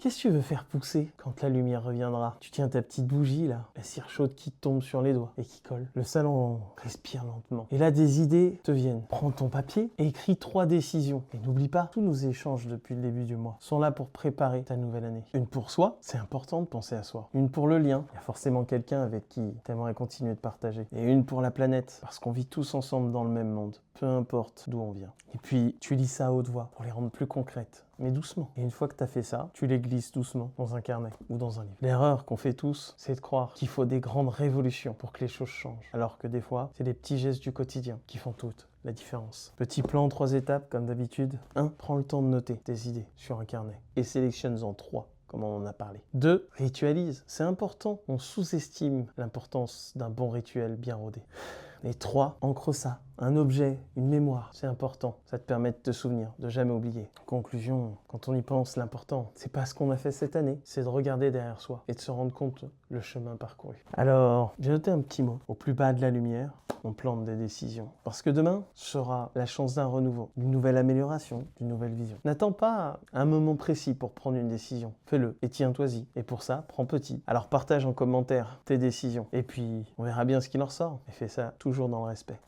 Qu'est-ce que tu veux faire pousser quand la lumière reviendra? Tu tiens ta petite bougie là, la cire chaude qui tombe sur les doigts et qui colle. Le salon respire lentement. Et là, des idées te viennent. Prends ton papier et écris 3 décisions. Et n'oublie pas, tous nos échanges depuis le début du mois sont là pour préparer ta nouvelle année. Une pour soi, c'est important de penser à soi. Une pour le lien, il y a forcément quelqu'un avec qui t'aimerais continuer de partager. Et une pour la planète, parce qu'on vit tous ensemble dans le même monde, peu importe d'où on vient. Et puis, tu lis ça à haute voix pour les rendre plus concrètes, mais doucement. Et une fois que tu as fait ça, tu les glisses doucement dans un carnet ou dans un livre. L'erreur qu'on fait tous, c'est de croire qu'il faut des grandes révolutions pour que les choses changent. Alors que des fois, c'est des petits gestes du quotidien qui font toute la différence. Petit plan en 3 étapes, comme d'habitude. 1. Prends le temps de noter tes idées sur un carnet et sélectionne-en 3. Comme on en a parlé. 2. Ritualise. C'est important. On sous-estime l'importance d'un bon rituel bien rodé. Et 3. Ancre ça. Un objet, une mémoire, c'est important. Ça te permet de te souvenir, de jamais oublier. En conclusion, quand on y pense, l'important, c'est pas ce qu'on a fait cette année, c'est de regarder derrière soi et de se rendre compte le chemin parcouru. Alors, j'ai noté un petit mot. Au plus bas de la lumière, on plante des décisions. Parce que demain sera la chance d'un renouveau, d'une nouvelle amélioration, d'une nouvelle vision. N'attends pas un moment précis pour prendre une décision. Fais-le et tiens-toi-y. Et pour ça, prends petit. Alors partage en commentaire tes décisions. Et puis, on verra bien ce qu'il en ressort. Et fais ça toujours dans le respect.